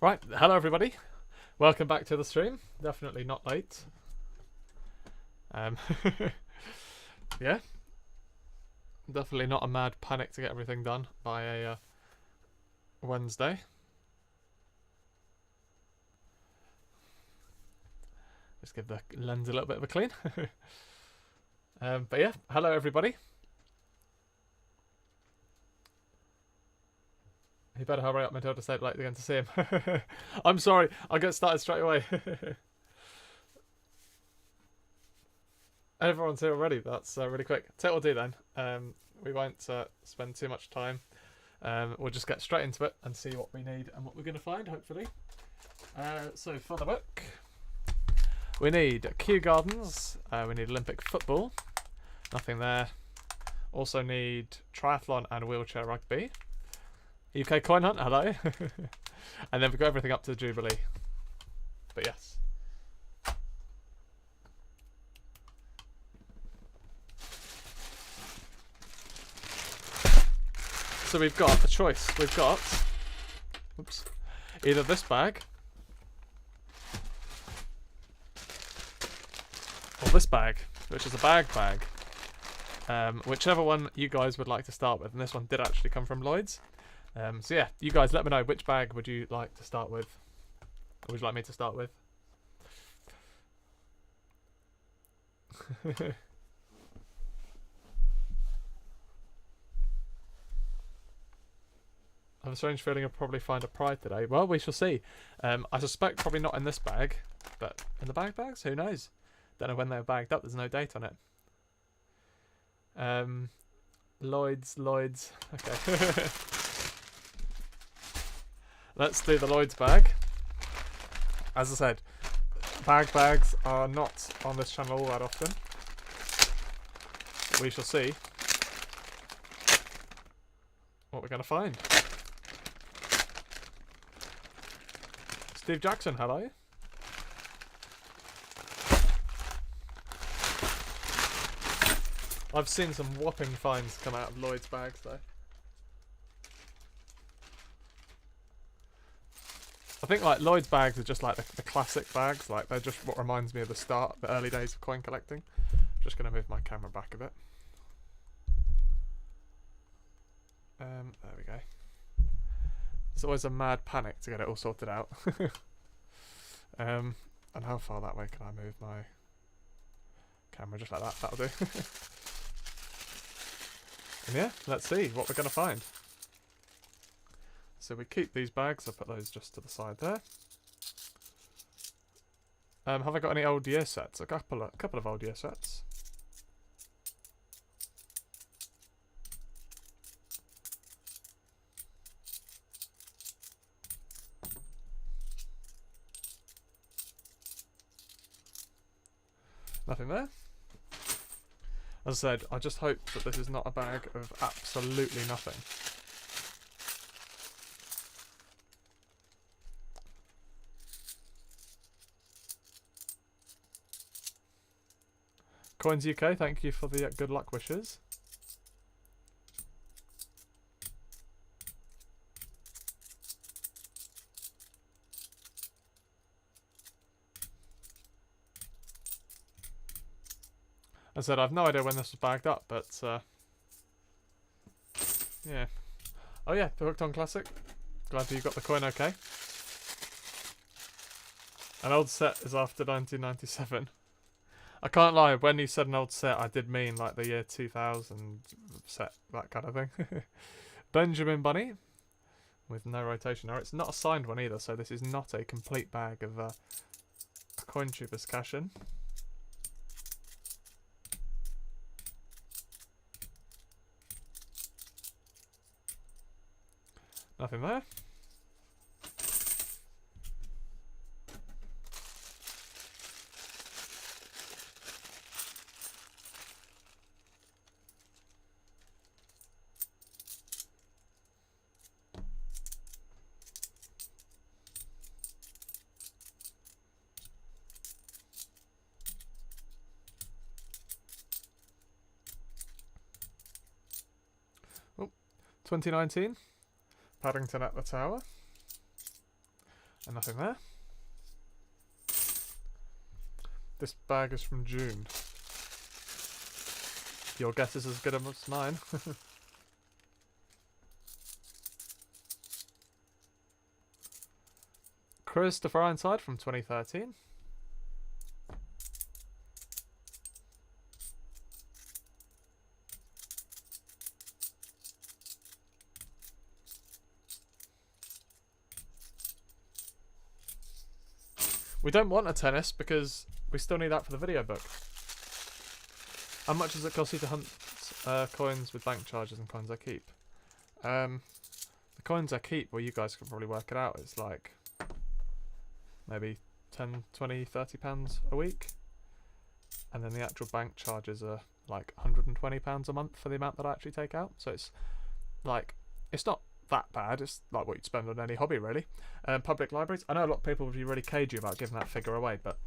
Right, hello everybody. Welcome back to the stream. Definitely not late. Yeah, definitely not a mad panic to get everything done by a Wednesday. Just give the lens a little bit of a clean. But yeah, hello everybody. He better hurry up, Matilda said, like again to see him. I'm sorry, I'll get started straight away. Everyone's here already. That's really quick. Tell you what we'll do then. We won't spend too much time. We'll just get straight into it and see what we need and what we're going to find, hopefully. So for the book, we need Kew Gardens. We need Olympic football. Nothing there. Also need triathlon and wheelchair rugby. UK coin hunt, hello. And then we've got everything up to the Jubilee. But yes. So we've got a choice. We've got, oops, either this bag or this bag, which is a bag. Whichever one you guys would like to start with, and this one did actually come from Lloyd's. So yeah, you guys let me know which bag would you like to start with, or would you like me to start with? I have a strange feeling I'll probably find a pride today. Well, we shall see. I suspect probably not in this bag, but in the bags, who knows? Don't know when they were bagged up, there's no date on it. Lloyd's, okay. Let's do the Lloyd's bag. As I said, bags are not on this channel all that often. We shall see what we're going to find. Steve Jackson, hello. I've seen some whopping finds come out of Lloyd's bags though. I think like Lloyd's bags are just like the classic bags, like they're just what reminds me of the early days of coin collecting. I'm just going to move my camera back a bit. There we go. It's always a mad panic to get it all sorted out. And how far that way can I move my camera? Just like that, that'll do. And yeah, let's see what we're going to find. So we keep these bags, I'll put those just to the side there. Have I got any old year sets? A couple of old year sets. Nothing there. As I said, I just hope that this is not a bag of absolutely nothing. Coins UK, thank you for the good luck wishes. As I said, I have no idea when this was bagged up, but yeah. Oh yeah, the Hooked On Classic. Glad you got the coin okay. An old set is after 1997. I can't lie, when you said an old set, I did mean like the year 2000 set, that kind of thing. Benjamin Bunny, with no rotation. Now, it's not a signed one either, so this is not a complete bag of coin tubers cash in. Nothing there. Oh, 2019. Paddington at the Tower. And nothing there. This bag is from June. Your guess is as good as mine. Christopher Ironside from 2013. We don't want a tennis because we still need that for the video book. How much does it cost you to hunt coins with bank charges and coins I keep? The coins I keep, well, you guys can probably work it out. It's like maybe 10, 20, 30 pounds a week. And then the actual bank charges are like 120 pounds a month for the amount that I actually take out. So it's like, it's not that bad. It's like what you'd spend on any hobby, really. Public libraries. I know a lot of people would be really cagey about giving that figure away, but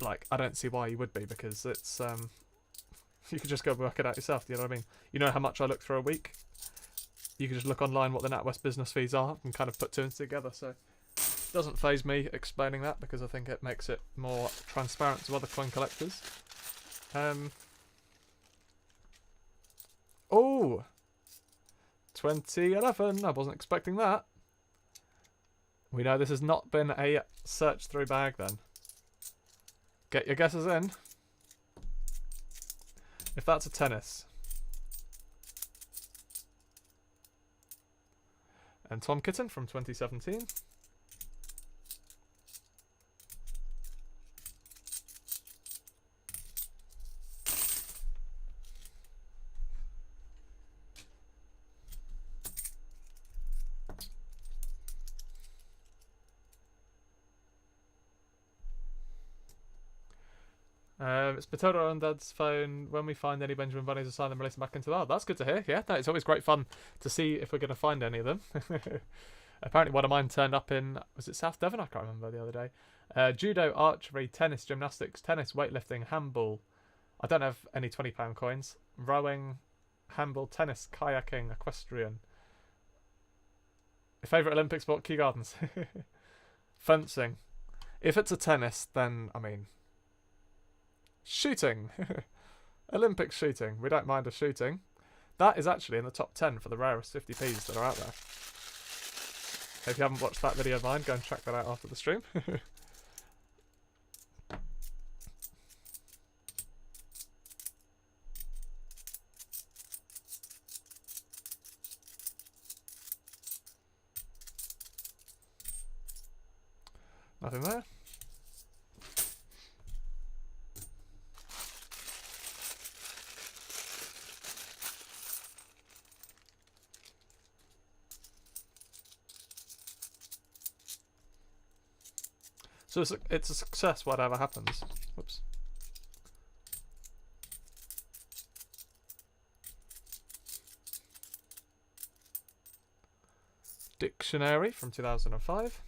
like, I don't see why you would be, because it's you could just go work it out yourself. Do you know what I mean? You know how much I look for a week. You can just look online what the NatWest business fees are and kind of put two and two together. So it doesn't faze me explaining that, because I think it makes it more transparent to other coin collectors. Oh, 2011. I wasn't expecting that. We know this has not been a search through bag then. Get your guesses in. If that's a tennis. And Tom Kitten from 2017. It's Matilda on Dad's phone. When we find any Benjamin Bunnies, assign them, release them back into the... Oh, that's good to hear. Yeah, it's always great fun to see if we're going to find any of them. Apparently one of mine turned up in... Was it South Devon? I can't remember the other day. Judo, archery, tennis, gymnastics, tennis, weightlifting, handball. I don't have any £20 coins. Rowing, handball, tennis, kayaking, equestrian. Favourite Olympic sport, Kew Gardens. Fencing. If it's a tennis, then, I mean... Shooting. Olympic shooting. We don't mind a shooting. That is actually in the top 10 for the rarest 50p's that are out there. If you haven't watched that video of mine, go and check that out after the stream. Nothing there. So it's a success, whatever happens. Whoops. Dictionary from 2005.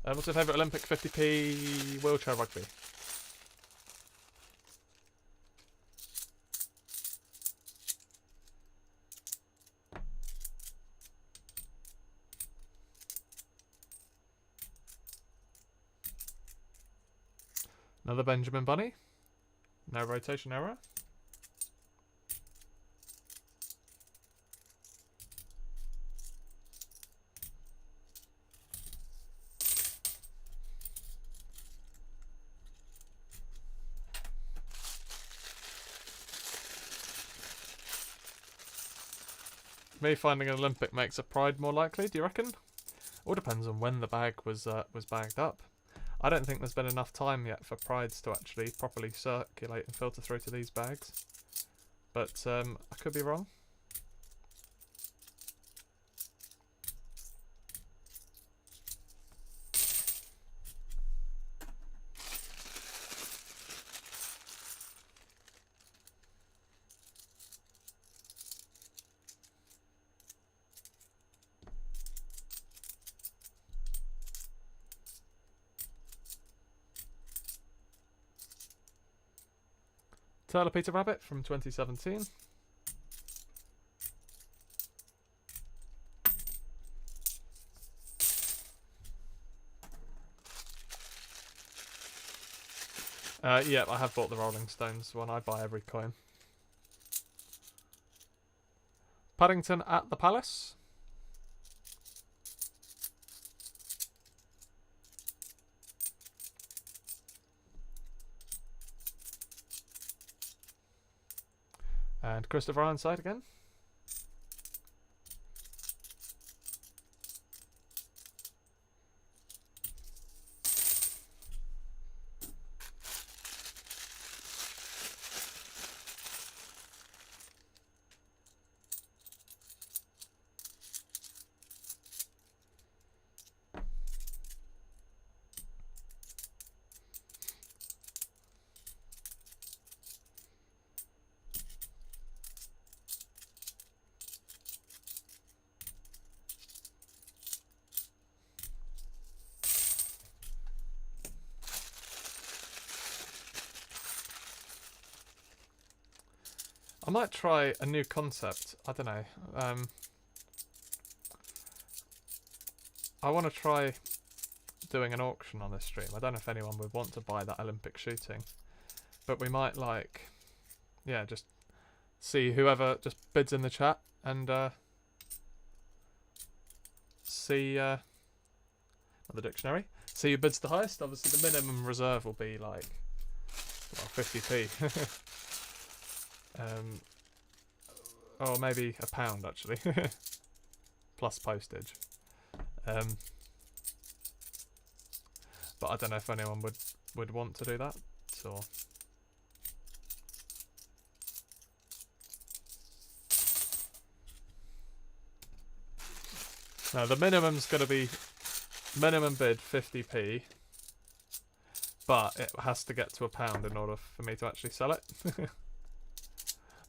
What's your favourite Olympic 50p wheelchair rugby? Another Benjamin Bunny. No rotation error. Me finding an Olympic makes a Pride more likely, do you reckon? All depends on when the bag was bagged up. I don't think there's been enough time yet for Prides to actually properly circulate and filter through to these bags. But I could be wrong. Turtle Peter Rabbit from 2017. Yeah, I have bought the Rolling Stones one. I buy every coin. Paddington at the Palace. And Christopher Ironside again. I might try a new concept. I don't know. I want to try doing an auction on this stream. I don't know if anyone would want to buy that Olympic shooting, but we might, like, yeah, just see whoever just bids in the chat and see not the dictionary. See who bids the highest. Obviously, the minimum reserve will be like, well, 50p. Or maybe £1 actually, plus postage. But I don't know if anyone would want to do that. So now the minimum's going to be minimum bid 50p, but it has to get to £1 in order for me to actually sell it.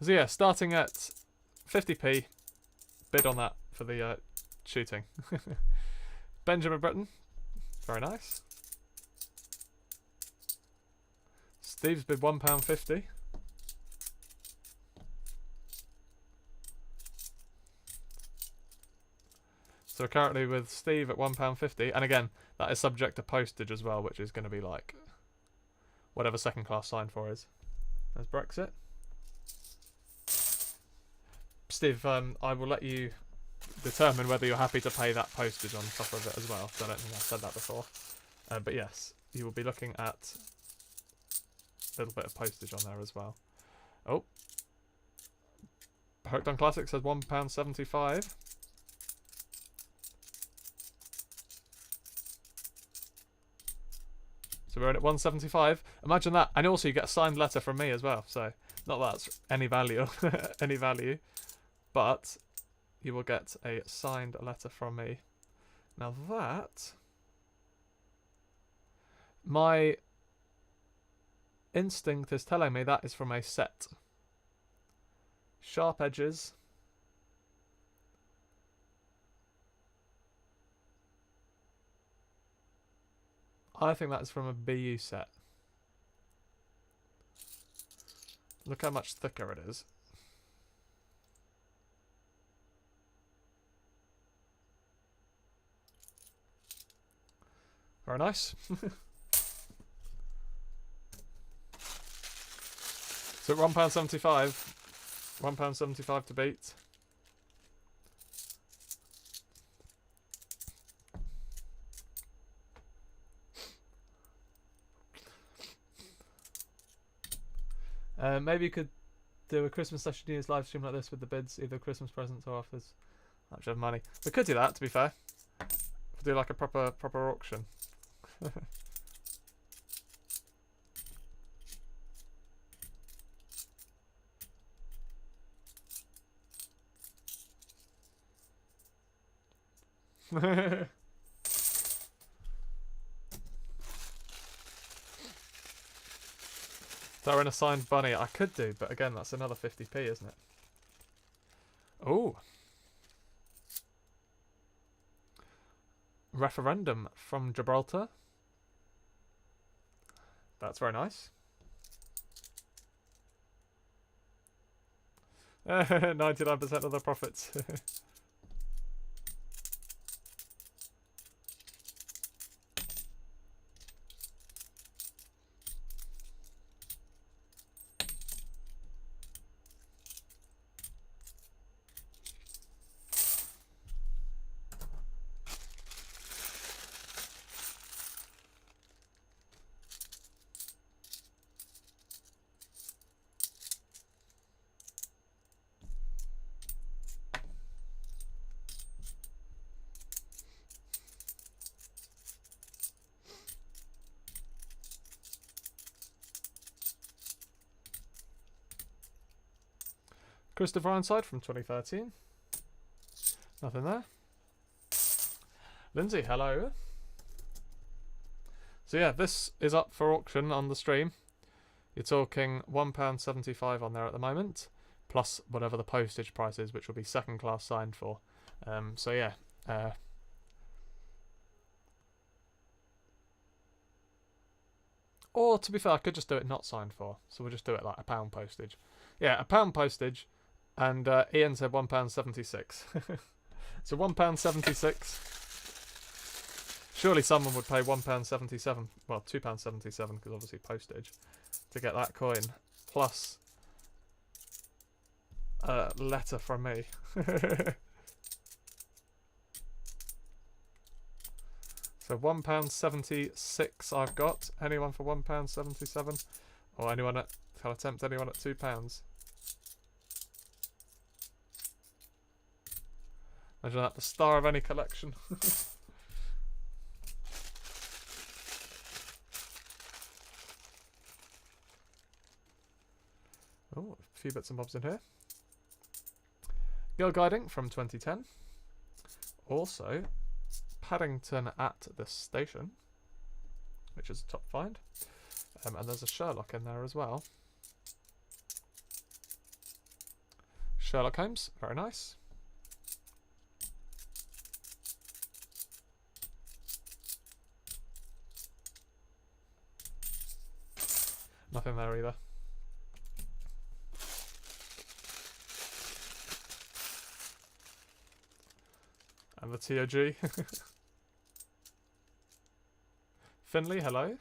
So yeah, starting at 50p, bid on that for the shooting. Benjamin Britton, very nice. Steve's bid £1.50. So we're currently with Steve at £1.50, and again, that is subject to postage as well, which is going to be like whatever second class signed for is. There's Brexit. Steve, I will let you determine whether you're happy to pay that postage on top of it as well. So I don't think I said that before. But yes, you will be looking at a little bit of postage on there as well. Oh. Hooked on Classic says £1.75. So we're in at £1.75. Imagine that. And also you get a signed letter from me as well. So not that that's any value. Any value. But you will get a signed letter from me. Now that... my instinct is telling me that is from a set. Sharp edges. I think that's from a BU set. Look how much thicker it is. Very nice. So £1.75. £1.75 to beat. Maybe you could do a Christmas / New Year's live stream like this with the bids, either Christmas presents or offers. Actually have money. We could do that, to be fair. We'll do like a proper auction. Throw in a signed bunny. I could do, but again, that's another 50p, isn't it? Oh. Referendum from Gibraltar. That's very nice. 99% of the profits. Christopher Ironside from 2013. Nothing there. Lindsay, hello. So yeah, this is up for auction on the stream. You're talking £1.75 on there at the moment, plus whatever the postage price is, which will be second class signed for. So yeah. Or to be fair, I could just do it not signed for. So we'll just do it like £1 postage. Yeah, £1 postage. And Ian said £1.76. So £1.76. Surely someone would pay £1.77. Well, £2.77 because obviously postage to get that coin. Plus a letter from me. So £1.76 I've got. Anyone for £1.77? Or anyone at... Can I tempt anyone at £2? Imagine that, the star of any collection. Oh, a few bits and bobs in here. Girl Guiding from 2010. Also, Paddington at the Station, which is a top find. And there's a Sherlock in there as well. Sherlock Holmes, very nice. Nothing there either. And the TOG. Finley, hello.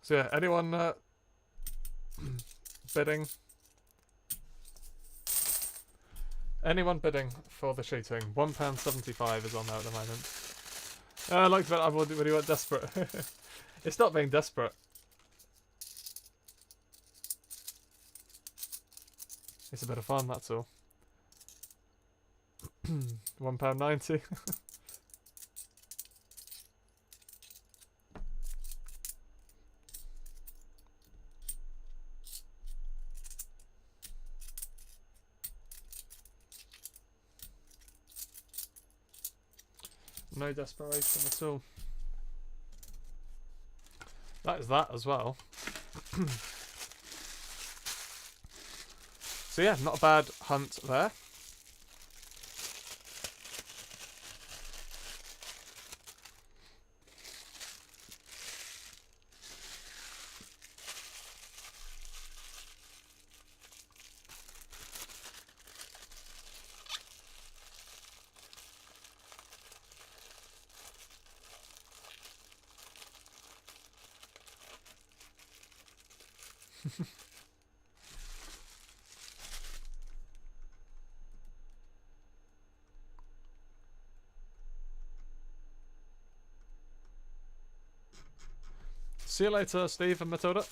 So yeah, anyone bidding? Anyone bidding for the shooting? £1.75 is on there at the moment. I like that. When you went desperate. It's not being desperate. It's a bit of fun, that's all. £1.90. No desperation at all. That is that as well. So yeah, not a bad hunt there. See you later, Steve and Matilda.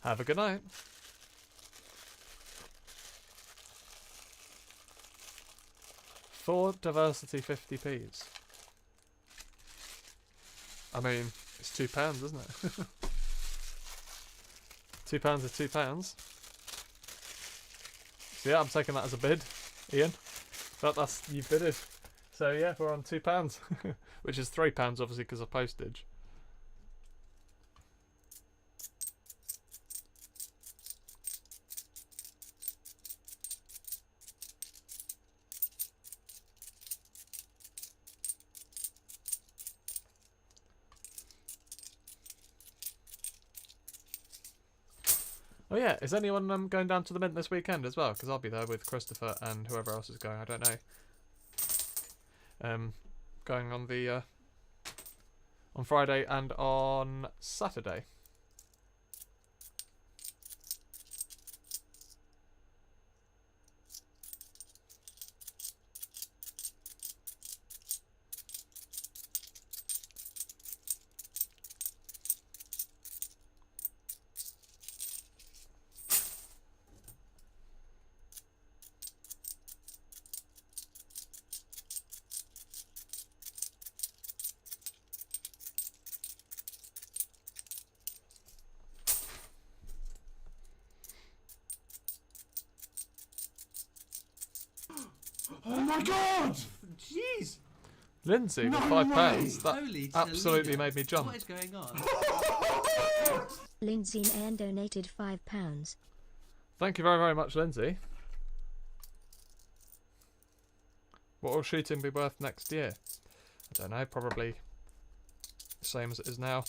Have a good night. For diversity 50p's. I mean, it's £2, isn't it? £2 is £2. So yeah, I'm taking that as a bid, Ian. That's you bidded. So yeah, we're on £2, which is £3 obviously because of postage. Oh yeah, is anyone going down to the Mint this weekend as well? Because I'll be there with Christopher and whoever else is going. I don't know. Going on the on Friday and on Saturday. Oh my god! Jeez! Lindsay with £5. That absolutely made me jump. What is going on? Lindsay Ann donated £5. Thank you very, very much, Lindsay. What will shooting be worth next year? I don't know, probably the same as it is now.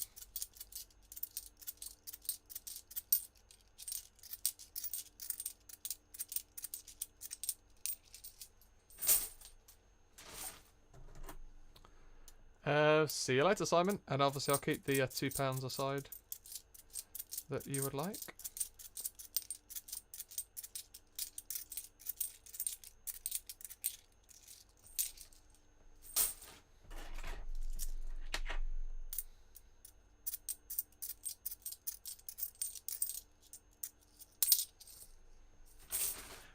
See you later, Simon. And obviously I'll keep the £2 aside that you would like.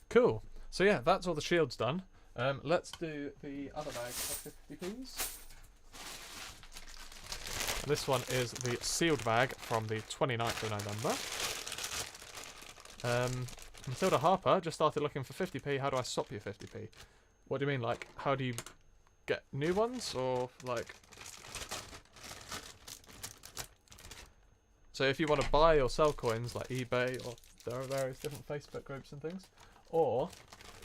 Cool. So yeah, that's all the shields done. Let's do the other bag of 50p's. This one is the sealed bag from the 29th of November. Matilda Harper just started looking for 50p. How do I swap you 50p? What do you mean? Like, how do you get new ones? Or, like... So if you want to buy or sell coins, like eBay, or there are various different Facebook groups and things. Or,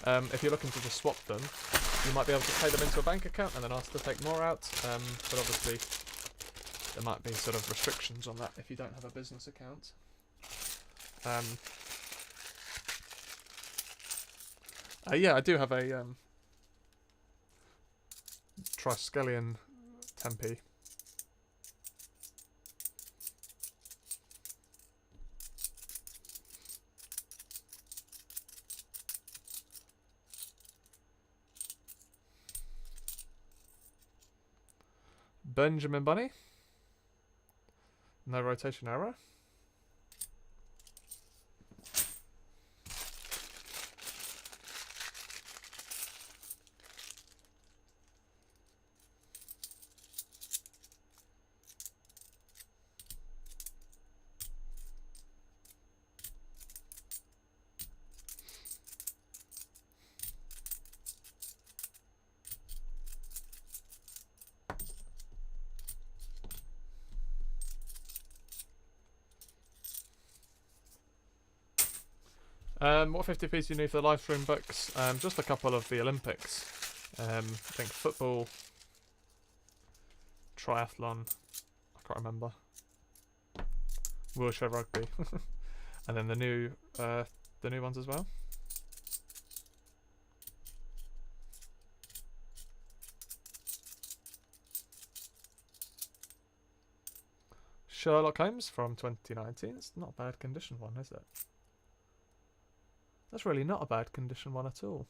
if you're looking to just swap them, you might be able to pay them into a bank account and then ask to take more out. But obviously... there might be sort of restrictions on that if you don't have a business account. Yeah, I do have a Triskelion 10p. Benjamin Bunny. No rotation error. What 50p's do you need for the live stream books? Just a couple of the Olympics. I think football, triathlon, I can't remember. Wheelchair rugby, and then the new ones as well. Sherlock Holmes from 2019. It's not a bad condition one, is it? That's really not a bad condition one at all.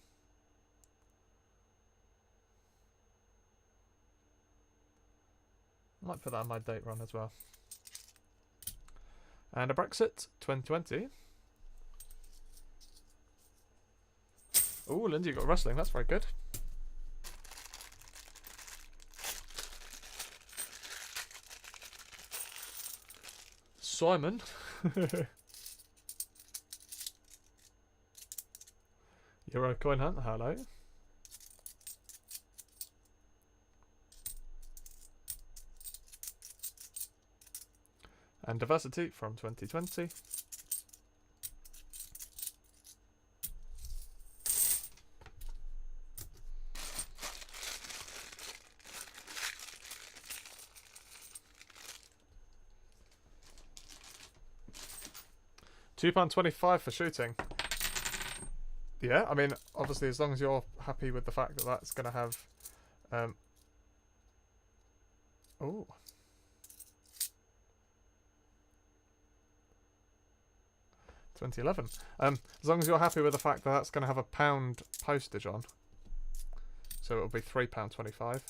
I might put that on my date run as well. And a Brexit 2020. Oh, Lindsay, you got wrestling. That's very good. Simon. Euro Coin Hunt, hello. And Diversity from 2020. £2.25 for shooting. Yeah, I mean, obviously, as long as you're happy with the fact that that's going to have... oh. $20.11. As long as you're happy with the fact that that's going to have £1 postage on. So it'll be £3.25.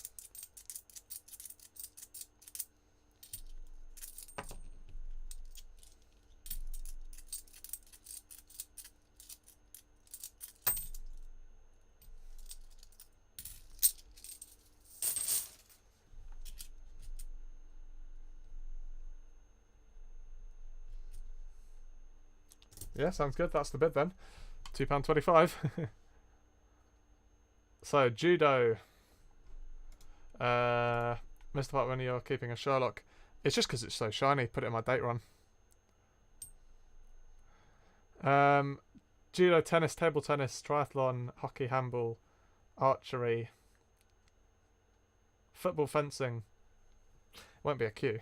Yeah, sounds good. That's the bid then. £2.25. So, judo. Missed the part when you're keeping a Sherlock. It's just because it's so shiny. Put it in my date run. Judo, tennis, table tennis, triathlon, hockey, handball, archery, football, fencing. Won't be a queue.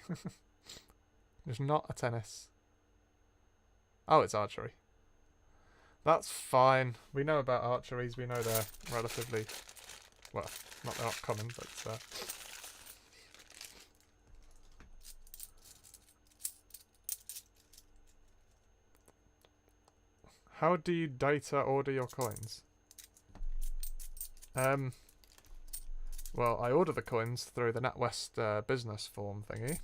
There's not a tennis. Oh, it's archery. That's fine. We know about archeries. We know they're relatively... well, they're not common, but... How do you data order your coins? Well, I order the coins through the NatWest business form thingy.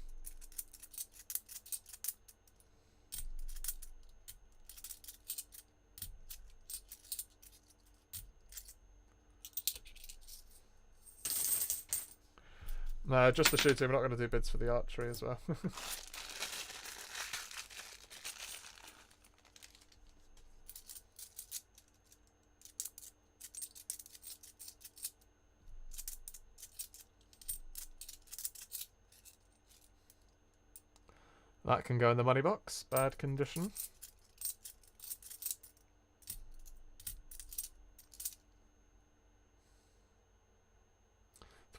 No, just the shooting. We're not going to do bids for the archery as well. That can go in the money box. Bad condition.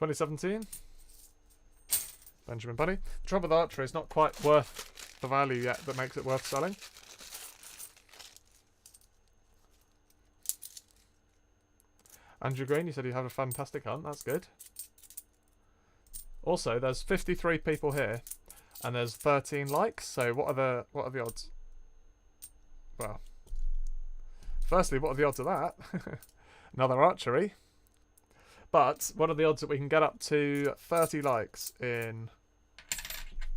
$20.17. Benjamin Bunny. The trouble with archery is not quite worth the value yet that makes it worth selling. Andrew Green, you said you have a fantastic hunt. That's good. Also, there's 53 people here, and there's 13 likes. So what are the odds? Well, firstly, what are the odds of that? Another archery. But what are the odds that we can get up to 30 likes in...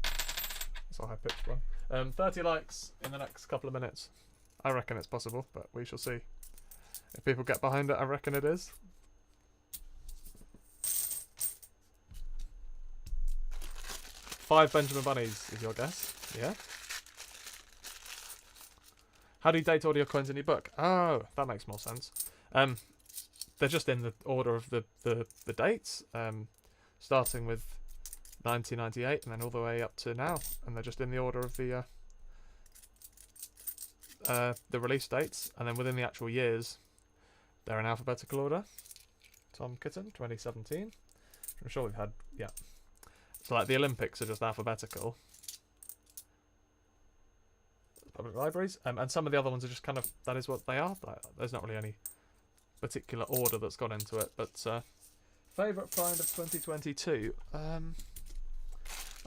That's a high-pitched one. 30 likes in the next couple of minutes. I reckon it's possible, but we shall see. If people get behind it, I reckon it is. Five Benjamin Bunnies is your guess. Yeah. How do you date order your coins in your book? Oh, that makes more sense. They're just in the order of the dates, starting with 1998 and then all the way up to now, and they're just in the order of the release dates, and then within the actual years, they're in alphabetical order. Tom Kitten, 2017. I'm sure we've had, yeah. So like the Olympics are just alphabetical. Public libraries, and some of the other ones are just kind of, that is what they are. There's not really any particular order that's gone into it, but favourite find of 2022.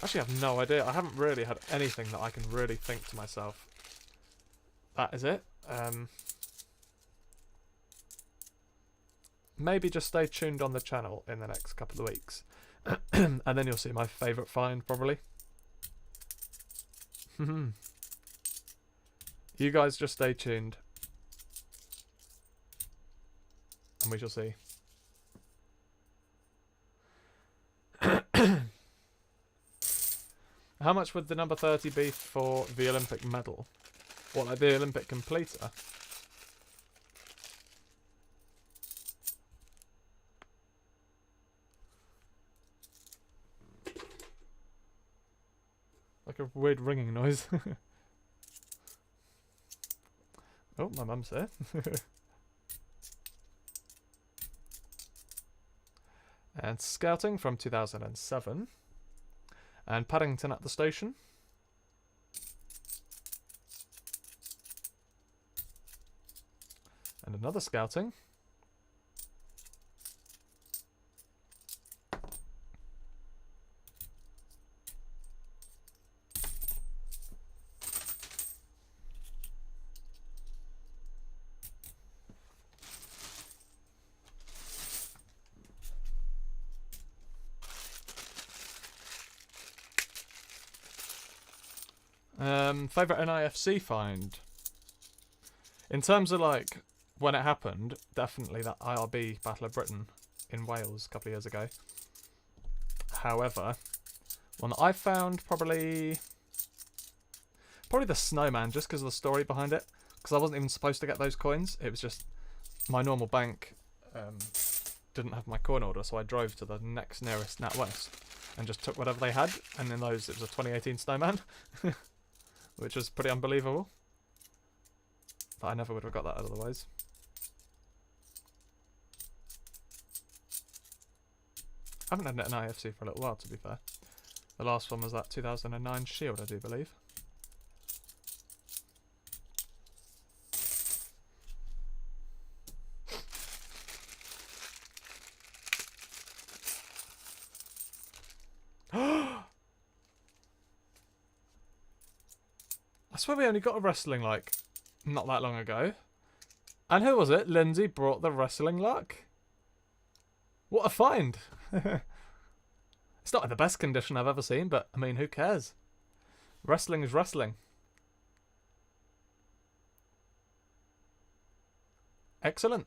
Actually, I have no idea. I haven't really had anything that I can really think to myself, that is it. Maybe just stay tuned on the channel in the next couple of weeks, and then you'll see my favourite find probably. You guys just stay tuned, and we shall see. How much would the number 30 be for the Olympic medal? What, like the Olympic completer? Like a weird ringing noise. Oh, my mum's there. And Scouting from 2007. And Paddington at the Station. And another scouting. Favourite NIFC find? In terms of like when it happened, definitely that IRB Battle of Britain in Wales a couple of years ago. However, one that I found probably the snowman, just because of the story behind it. Because I wasn't even supposed to get those coins. It was just my normal bank didn't have my coin order, so I drove to the next nearest NatWest and just took whatever they had. And in those, it was a 2018 snowman. Which was pretty unbelievable. But I never would have got that otherwise. I haven't had an IFC for a little while, to be fair. The last one was that 2009 Shield, I do believe. I swear we only got a wrestling, like, not that long ago. And who was it? Lindsay brought the wrestling luck. What a find. It's not in the best condition I've ever seen, but, I mean, who cares? Wrestling is wrestling. Excellent.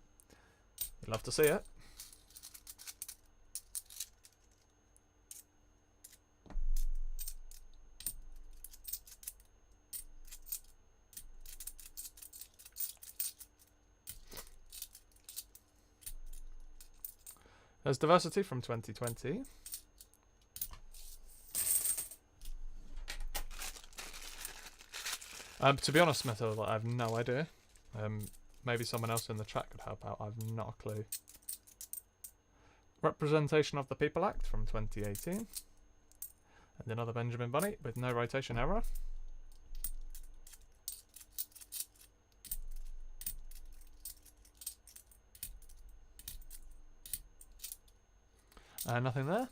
You'd love to see it. There's diversity from 2020. To be honest, Matilda, I have no idea. Maybe someone else in the chat could help out. I have not a clue. Representation of the People Act from 2018. And another Benjamin Bunny with no rotation error. Nothing there.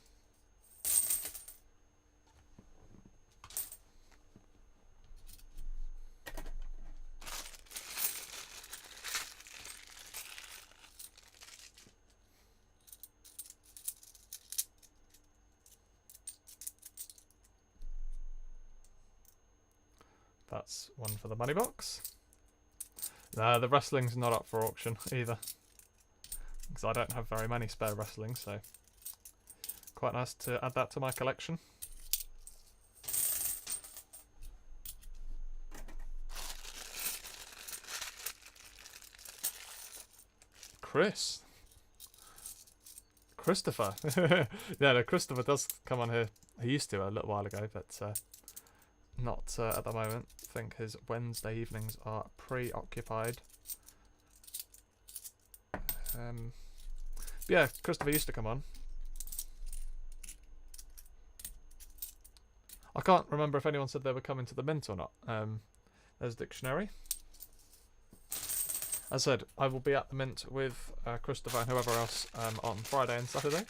That's one for the money box. The wrestling's not up for auction either. Because I don't have very many spare wrestling, so quite nice to add that to my collection. Christopher. Yeah, no, Christopher does come on here. He used to a little while ago, but not at the moment. I think his Wednesday evenings are preoccupied. Yeah, Christopher used to come on. I can't remember if anyone said they were coming to the mint or not. There's Dictionary. As I said, I will be at the mint with Christopher and whoever else on Friday and Saturday.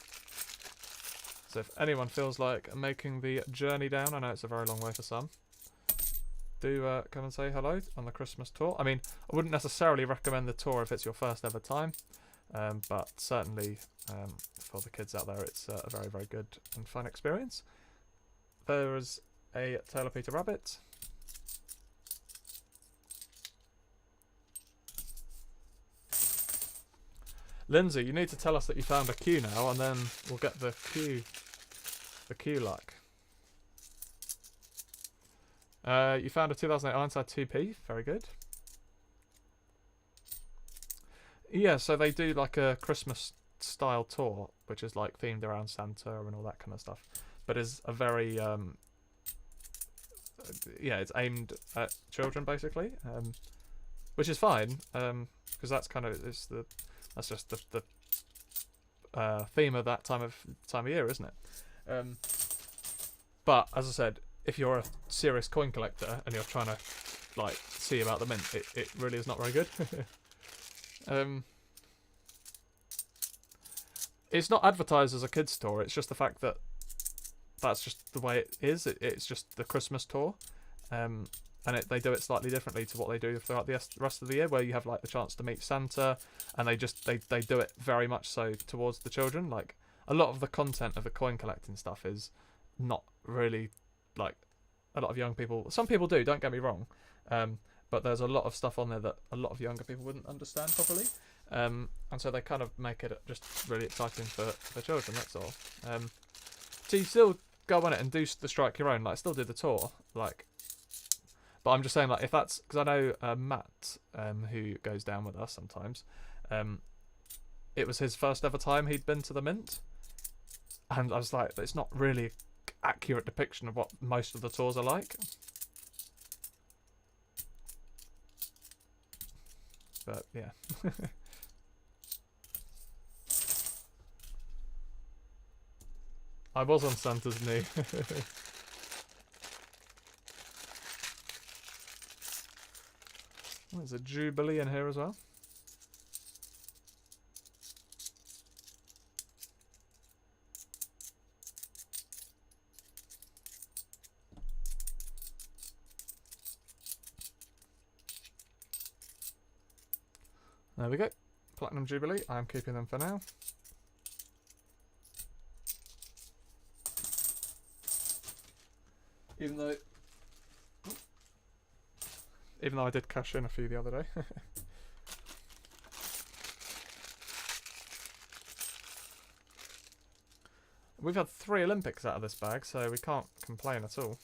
So if anyone feels like making the journey down, I know it's a very long way for some, do come and say hello on the Christmas tour. I mean, I wouldn't necessarily recommend the tour if it's your first ever time, but certainly for the kids out there, it's a very, very good and fun experience. There's a Tale of Peter Rabbit. Lindsay, you need to tell us that you found a queue now, and then we'll get the queue luck. You found a 2008 Ironside 2P. Very good. Yeah, so they do like a Christmas style tour, which is like themed around Santa and all that kind of stuff. But is a very yeah, it's aimed at children basically, which is fine, because that's kind of that's just the theme of that time of year, isn't it? But as I said, if you're a serious coin collector and you're trying to like see about the mint, it really is not very good. It's not advertised as a kids tour. It's just the fact that that's just the way it is. It's just the Christmas tour, and they do it slightly differently to what they do throughout the rest of the year, where you have like the chance to meet Santa, and they do it very much so towards the children. Like a lot of the content of the coin collecting stuff is not really like a lot of young people. Some people do. Don't get me wrong, but there's a lot of stuff on there that a lot of younger people wouldn't understand properly. And so they kind of make it just really exciting for children, that's all. So you still go on it and do the strike your own, like still do the tour, like. But I'm just saying, like, if that's because I know Matt, who goes down with us sometimes, it was his first ever time he'd been to the Mint, and I was like, it's not really accurate depiction of what most of the tours are like. But yeah. I was on Santa's knee. There's a Jubilee in here as well. There we go. Platinum Jubilee. I'm keeping them for now. Even though I did cash in a few the other day. We've had 3 Olympics out of this bag, so we can't complain at all.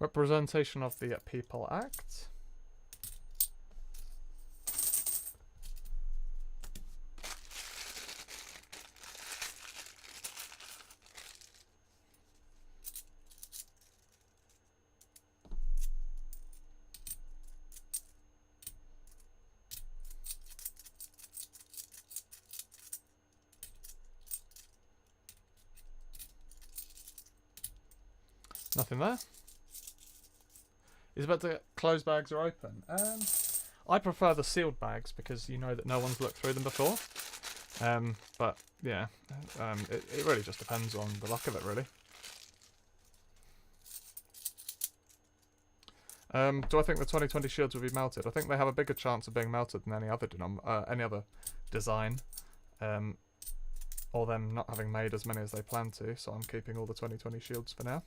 Representation of the People Act. Nothing there. Is about to closed bags are open. I prefer the sealed bags because you know that no one's looked through them before. But yeah, it really just depends on the luck of it, really. Do I think the 2020 shields will be melted? I think they have a bigger chance of being melted than any other design, or them not having made as many as they plan to. So I'm keeping all the 2020 shields for now.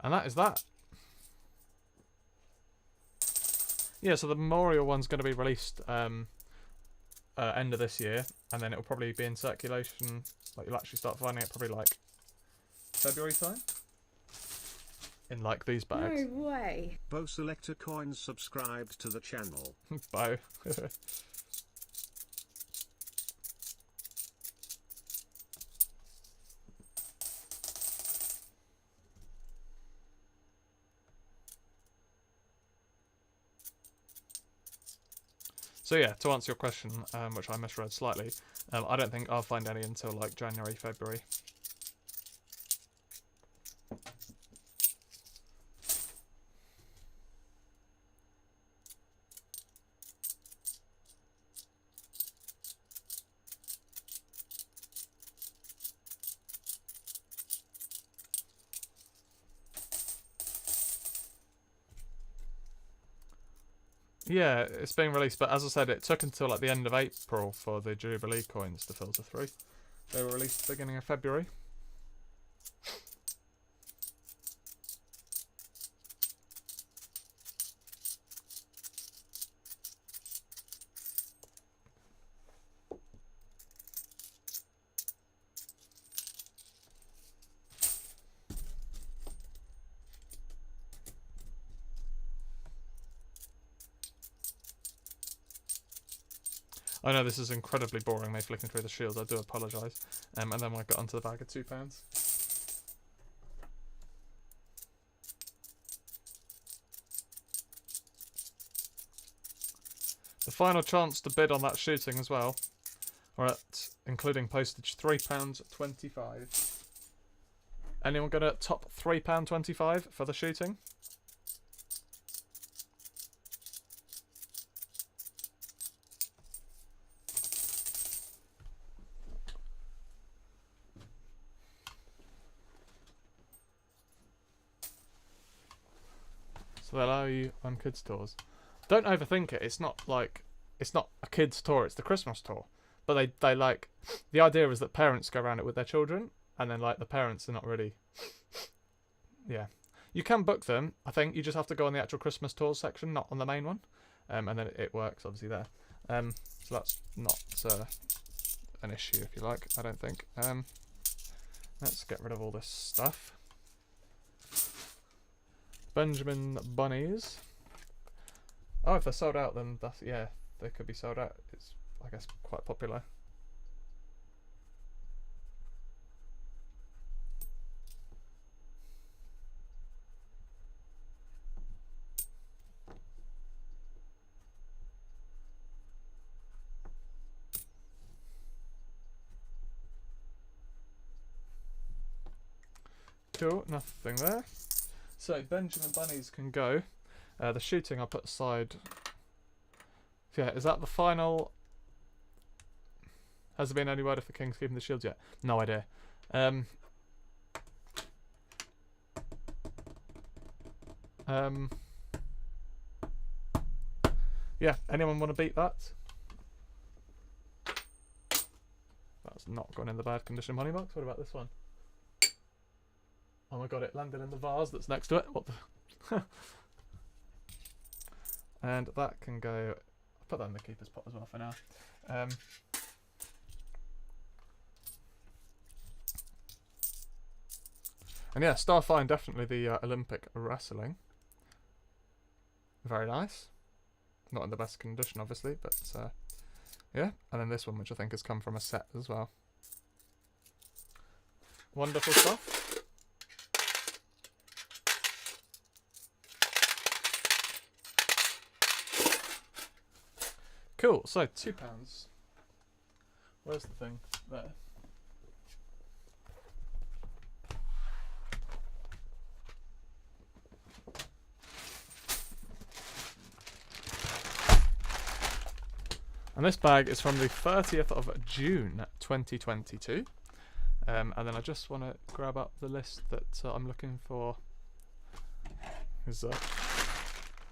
And that is that. Yeah, so the Memorial one's going to be released end of this year, and then it'll probably be in circulation. Like you'll actually start finding it probably like February time. In like these bags. No way. Bo Selector Coins subscribed to the channel. Bo. So yeah, to answer your question, which I misread slightly, I don't think I'll find any until like January, February. Yeah, it's being released, but as I said, it took until like the end of April for the Jubilee coins to filter through. They were released at the beginning of February. I know this is incredibly boring, me flicking through the shields, I do apologise. And then when I got onto the bag of £2. final chance to bid on that shooting as well. We're at, including postage, £3.25. Anyone gonna top £3.25 for the shooting? So they allow you on kids' tours. Don't overthink it. It's not a kids' tour. It's the Christmas tour. But they like, the idea is that parents go around it with their children, and then like the parents are not really. Yeah, you can book them. I think you just have to go on the actual Christmas tours section, not on the main one, and then it works obviously there. So that's not an issue if you like. I don't think. Let's get rid of all this stuff. Benjamin bunnies. Oh, if they're sold out, then that's, yeah, they could be sold out. It's, I guess, quite popular. Cool, nothing there. So Benjamin bunnies can go. The shooting I'll put aside. So yeah, is that the final? Has there been any word if the king's keeping the shields yet? No idea. Yeah, anyone want to beat that? That's not gone in the bad condition money box. What about this one? Oh my god, it landed in the vase that's next to it. What the? And that can go. I'll put that in the keeper's pot as well for now. And yeah, Starfine, definitely the Olympic wrestling. Very nice. Not in the best condition, obviously, but yeah. And then this one, which I think has come from a set as well. Wonderful stuff. Cool, so £2. Where's the thing? There. And this bag is from the 30th of June 2022. And then I just want to grab up the list that I'm looking for. Is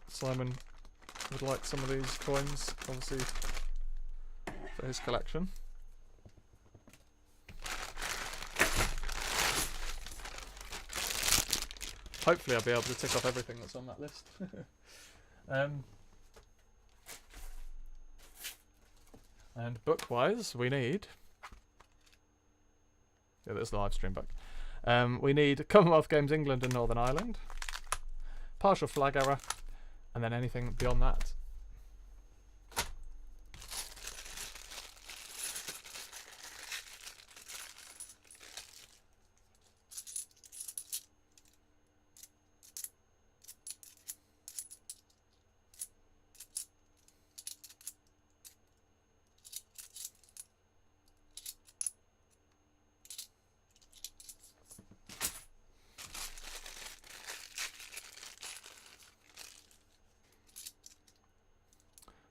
Simon would like some of these coins, obviously, for his collection. Hopefully I'll be able to tick off everything that's on that list. And book-wise, we need... Yeah, there's the live stream book. We need Commonwealth Games England and Northern Ireland, partial flag error, and then anything beyond that.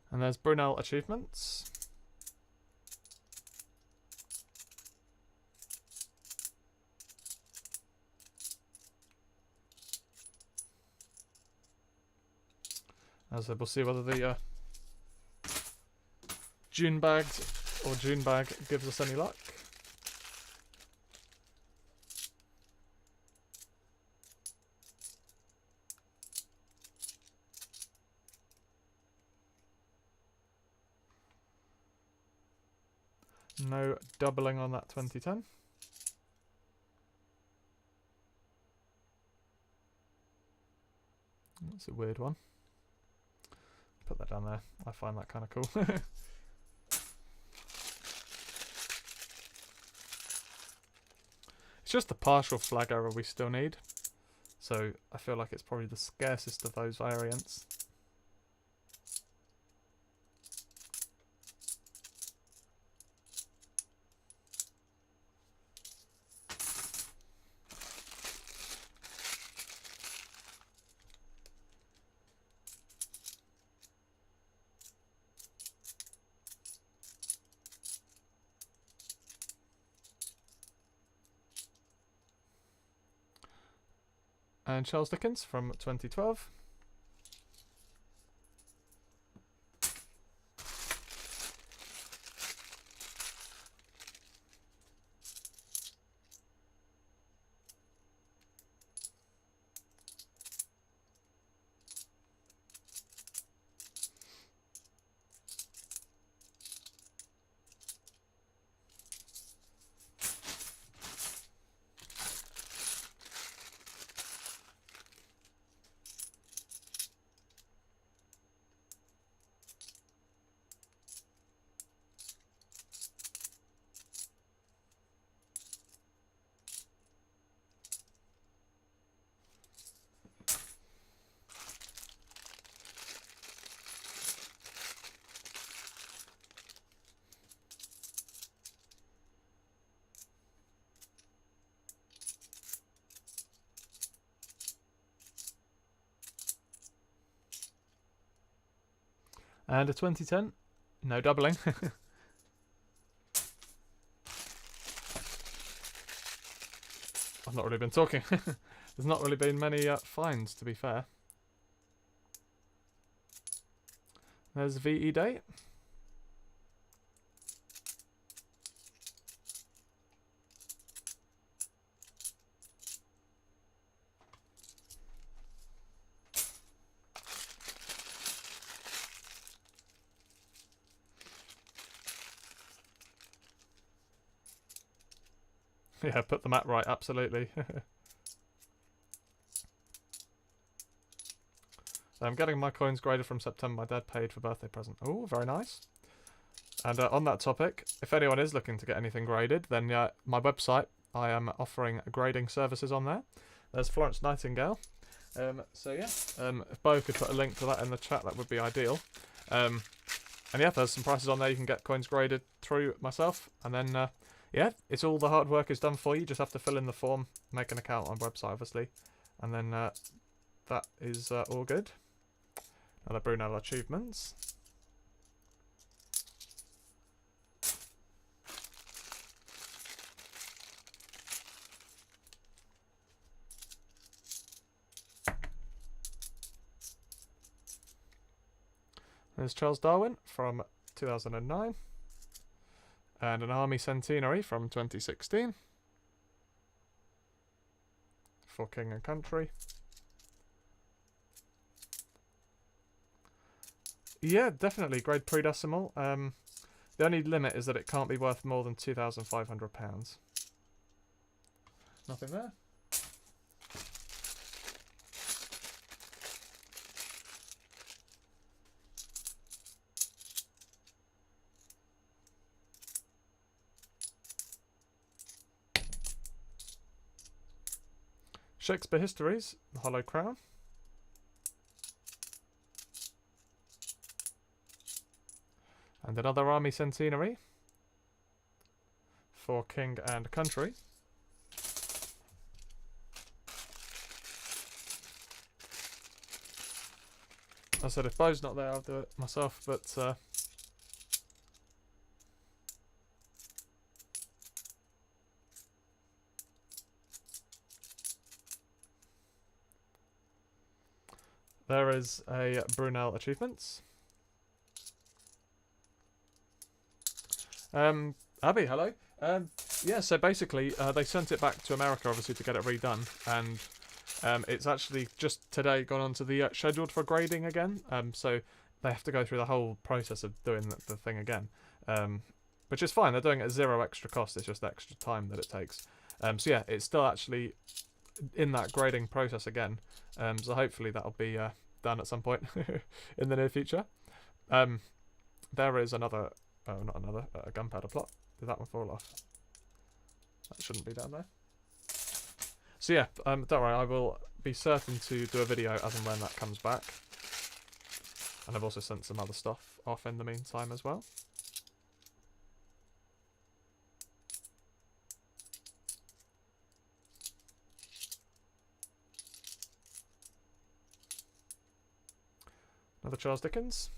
And there's Brunel achievements. As we'll see whether the June bag gives us any luck. No doubling on that 2010. That's a weird one. Put that down there. I find that kind of cool. It's just the partial flag error we still need. So I feel like it's probably the scarcest of those variants. And Charles Dickens from 2012. And a 2010. No doubling. I've not really been talking. There's not really been many finds, to be fair. There's VE date. Yeah, put the map right, absolutely. I'm getting my coins graded from September. My dad paid for birthday present. Oh, very nice. And on that topic, if anyone is looking to get anything graded, then my website, I am offering grading services on there. There's Florence Nightingale. So yeah, if Bo could put a link to that in the chat, that would be ideal. And yeah, there's some prices on there. You can get coins graded through myself, and then yeah, it's all the hard work is done for you. You just have to fill in the form, make an account on the website, obviously, and then that is all good. Another Brunel achievements. There's Charles Darwin from 2009. And an Army Centenary from 2016. For King and Country. Yeah, definitely. Grade pre-decimal. The only limit is that it can't be worth more than £2,500. Nothing there. Shakespeare Histories, The Hollow Crown. And another Army Centenary for King and Country. I said if Bo's not there, I'll do it myself, but there is a Brunel Achievements. Abby, hello. Yeah, so basically they sent it back to America, obviously, to get it redone, and it's actually just today gone on to the scheduled for grading again. So they have to go through the whole process of doing the thing again, which is fine. They're doing it at zero extra cost. It's just extra time that it takes. So yeah, it's still actually in that grading process again. So hopefully that'll be done at some point in the near future. There is another. Oh, not another. A gunpowder plot. Did that one fall off? That shouldn't be down there. So yeah, don't worry. I will be certain to do a video as and when that comes back. And I've also sent some other stuff off in the meantime as well. Another Charles Dickens.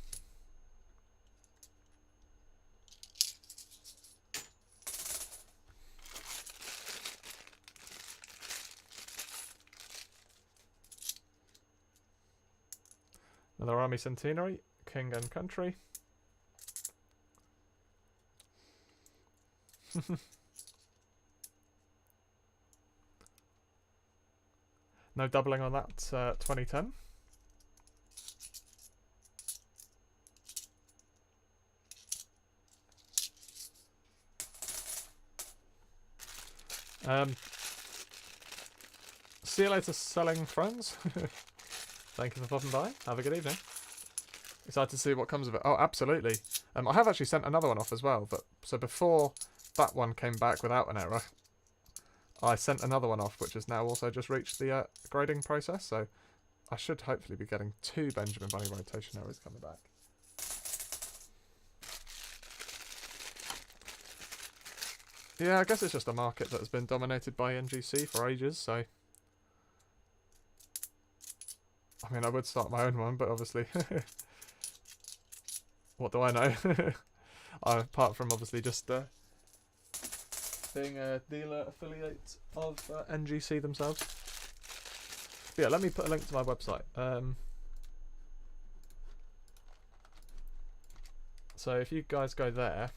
Another Army Centenary, King and Country. No doubling on that, 2010. See you later, selling friends. Thank you for popping by. Have a good evening. Excited to see what comes of it. Oh, absolutely. I have actually sent another one off as well. But so before that one came back without an error, I sent another one off, which has now also just reached the grading process. So I should hopefully be getting 2 Benjamin Bunny rotation errors coming back. Yeah, I guess it's just a market that has been dominated by NGC for ages, so... I mean, I would start my own one, but obviously... what do I know? Apart from obviously just being a dealer affiliate of NGC themselves. But yeah, let me put a link to my website. So if you guys go there,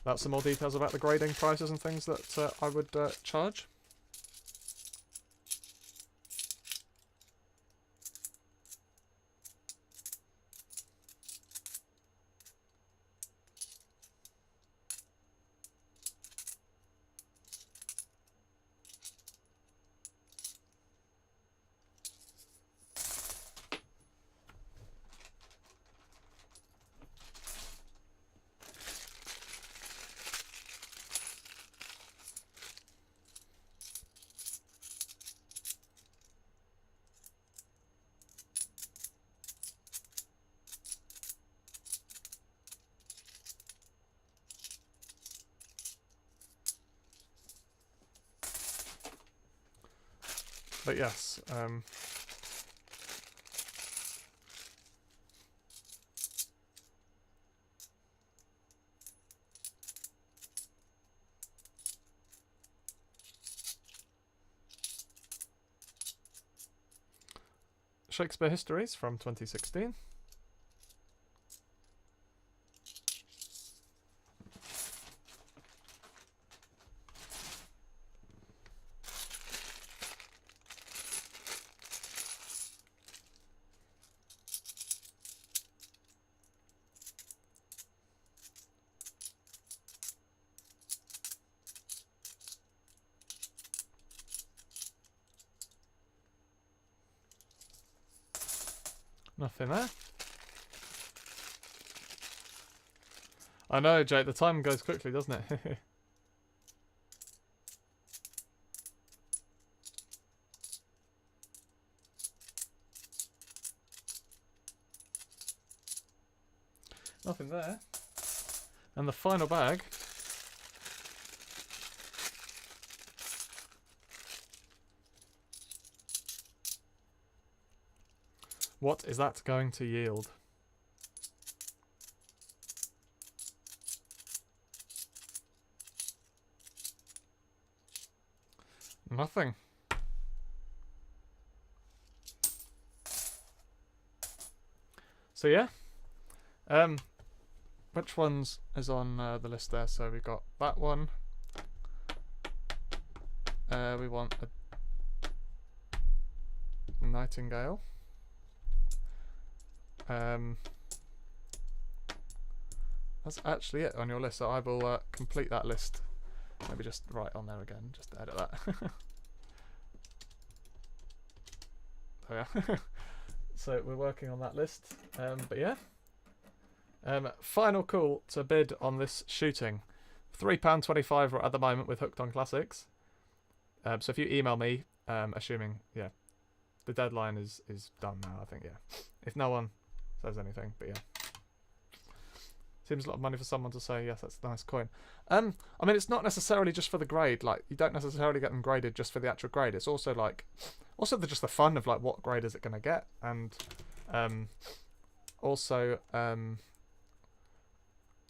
that's some more details about the grading prices and things that I would charge. But yes, Shakespeare Histories from 2016. Nothing there. I know, Jake, the time goes quickly, doesn't it? Nothing there. And the final bag. What is that going to yield? Nothing. So yeah. Which ones is on the list there? So we got that one. We want a Nightingale. That's actually it on your list, so I will complete that list. Maybe just write on there again, just to edit that. Oh yeah. So we're working on that list. But yeah. Final call to bid on this shooting. £3.25 at the moment with Hooked on Classics. So if you email me, assuming, yeah, the deadline is done now, I think, yeah. If no one says anything, but yeah. Seems a lot of money for someone to say, yes, that's a nice coin. I mean, it's not necessarily just for the grade. Like, you don't necessarily get them graded just for the actual grade. It's also like, just the fun of like, what grade is it going to get, and also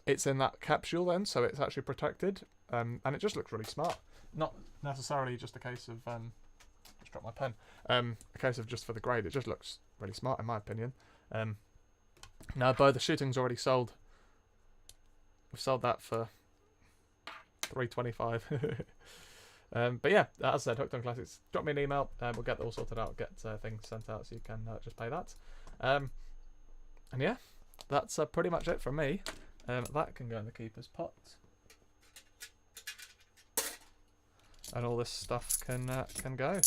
it's in that capsule then, so it's actually protected, and it just looks really smart. Not necessarily just a case of just dropped my pen. A case of just for the grade. It just looks really smart in my opinion. No, Bo, the shooting's already sold. We've sold that for $3.25. But yeah, as I said, Hooked on Classics. Drop me an email. We'll get that all sorted out. Get things sent out so you can just pay that. And yeah, that's pretty much it from me. That can go in the keeper's pot. And all this stuff can go.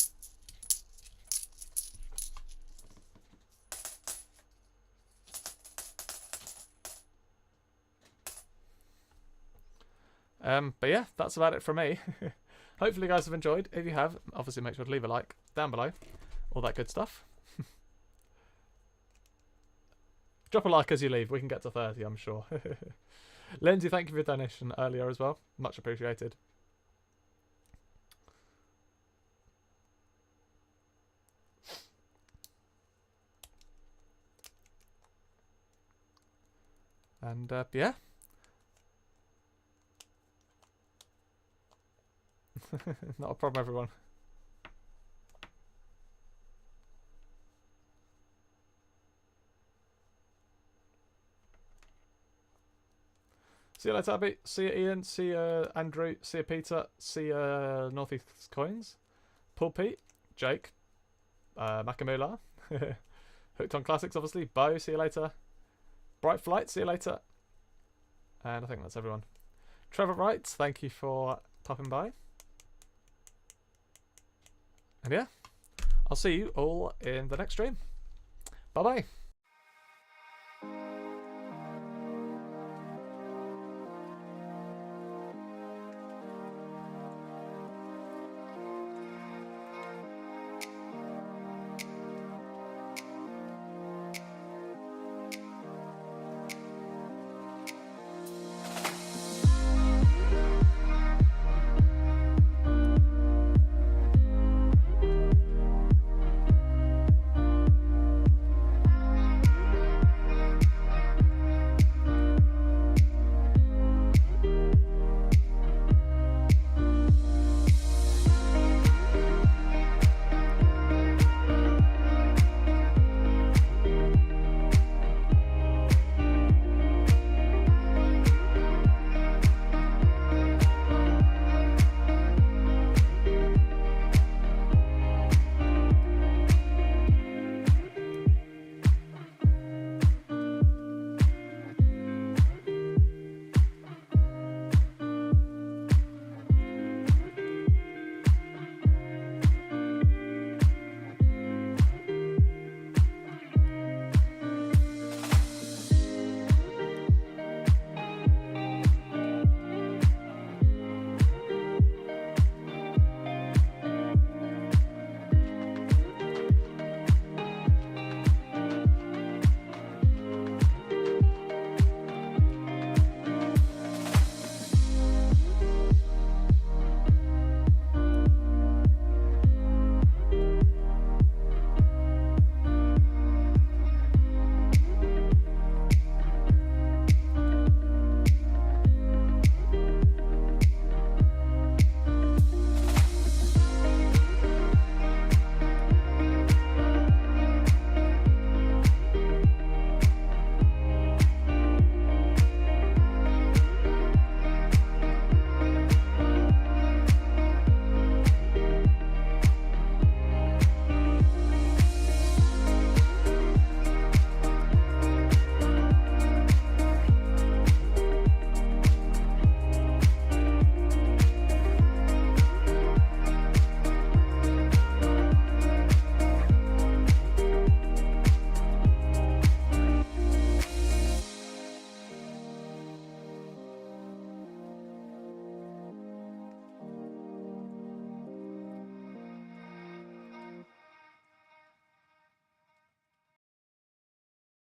But yeah, that's about it from me. Hopefully you guys have enjoyed. If you have, obviously make sure to leave a like down below. All that good stuff. Drop a like as you leave. We can get to 30, I'm sure. Lindsay, thank you for your donation earlier as well. Much appreciated. And yeah. Not a problem, everyone. See you later, Abby. See you, Ian. See you, Andrew. See you, Peter. See you, Northeast Coins. Paul Pete. Jake. Makamula. Hooked on Classics, obviously. Bo, see you later. Bright Flight, see you later. And I think that's everyone. Trevor Wright, thank you for popping by. And yeah, I'll see you all in the next stream. Bye-bye.